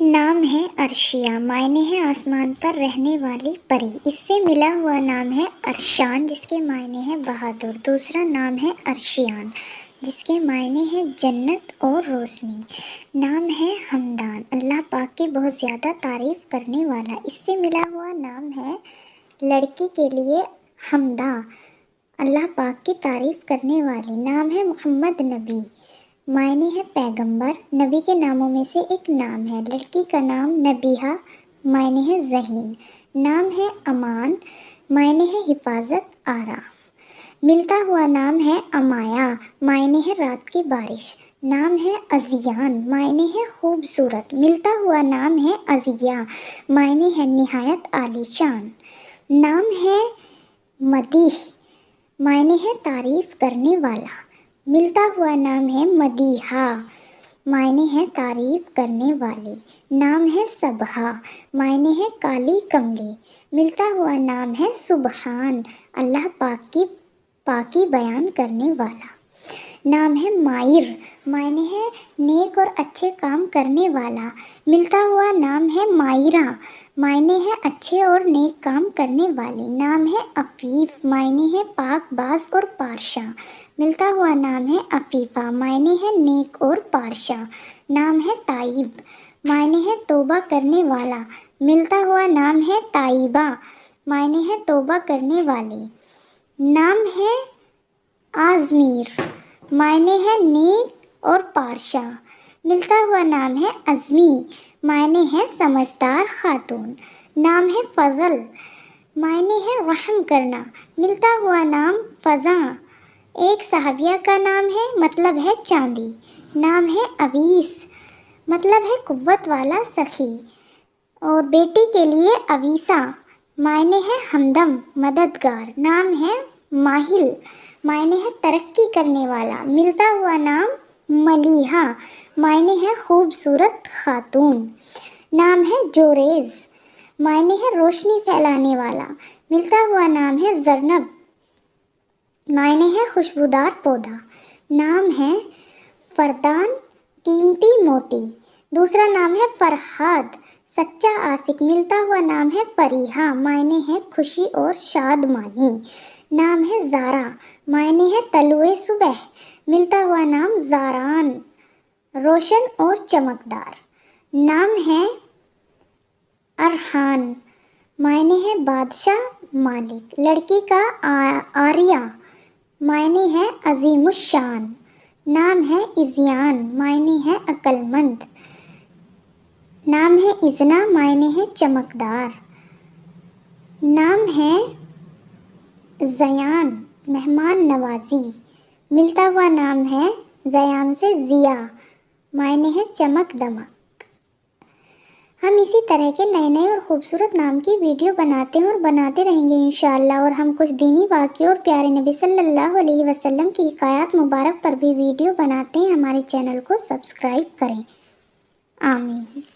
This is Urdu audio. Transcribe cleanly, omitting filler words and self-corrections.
نام ہے عرشیہ، معنی ہے آسمان پر رہنے والی پری۔ اس سے ملا ہوا نام ہے عرشان، جس کے معنی ہے بہادر۔ دوسرا نام ہے عرشیان، جس کے معنی ہے جنت اور روشنی۔ نام ہے حمدان، اللہ پاک کی بہت زیادہ تعریف کرنے والا۔ اس سے ملا ہوا نام ہے لڑکی کے لیے حمدہ، اللہ پاک کی تعریف کرنے والی۔ نام ہے محمد نبی، معنی ہے پیغمبر۔ نبی کے ناموں میں سے ایک نام ہے۔ لڑکی کا نام نبیہہ، معنی ہے ذہین۔ نام ہے امان، معنی ہے حفاظت، آرام۔ ملتا ہوا نام ہے امایا، معنی ہے رات کی بارش۔ نام ہے ازیان، معنی ہے خوبصورت۔ ملتا ہوا نام ہے ازیہ، معنی ہے نہایت عالی شان۔ نام ہے مدیح، معنی ہے تعریف کرنے والا۔ ملتا ہوا نام ہے مدیحہ، معنی ہے تعریف کرنے والی۔ نام ہے صبحہ، معنی ہے کالی کملی۔ ملتا ہوا نام ہے سبحان، اللہ پاک کی پاکی بیان کرنے والا۔ نام ہے ماہر، معنی ہے نیک اور اچھے کام کرنے والا۔ ملتا ہوا نام ہے ماہرہ، معنی ہے اچھے اور نیک کام کرنے والی۔ نام ہے عفیف، معنی ہے پاک باز اور پارشاں۔ ملتا ہوا نام ہے عفیفہ، معنی ہے نیک اور پارشاں۔ نام ہے تائب، معنی ہے توبہ کرنے والا۔ ملتا ہوا نام ہے تائبہ، معنی ہے توبہ کرنے والی۔ نام ہے آزمیر، معنی ہے نیک اور پارشاں۔ ملتا ہوا نام ہے عزمی، معنی ہے سمجھدار خاتون۔ نام ہے فضل، معنی ہے رحم کرنا۔ ملتا ہوا نام فضاں، ایک صحابیہ کا نام ہے، مطلب ہے چاندی۔ نام ہے اویس، مطلب ہے قوت والا سخی۔ اور بیٹی کے لیے اویسہ، معنی ہے ہمدم، مددگار۔ نام ہے ماہل، معنی ہے ترقی کرنے والا۔ ملتا ہوا نام ملیحہ، معنی ہے خوبصورت خاتون۔ نام ہے جوریز، معنی ہے روشنی پھیلانے والا۔ ملتا ہوا نام ہے زرنب، معنی ہے خوشبودار پودا۔ نام ہے فردان، قیمتی موتی۔ دوسرا نام ہے فرحاد، سچا عاشق۔ ملتا ہوا نام ہے فریحہ، معنی ہے خوشی اور شادمانی۔ نام ہے زارا، معنی ہے طلوع صبح۔ ملتا ہوا نام زاران، روشن اور چمکدار۔ نام ہے ارحان، معنی ہے بادشاہ، مالک۔ لڑکی کا آریہ، معنی ہے عظیم الشان۔ نام ہے ازیان، معنی ہے عقل مند۔ نام ہے ازنا، معنی ہے چمکدار۔ نام ہے زیان، مہمان نوازی۔ ملتا ہوا نام ہے زیان سے ضیاء، معنی ہے چمک دمک۔ ہم اسی طرح کے نئے نئے اور خوبصورت نام کی ویڈیو بناتے ہیں اور بناتے رہیں گے انشاءاللہ۔ اور ہم کچھ دینی واقعے اور پیارے نبی صلی اللہ علیہ وسلم کی حکایات مبارک پر بھی ویڈیو بناتے ہیں۔ ہمارے چینل کو سبسکرائب کریں، آمین۔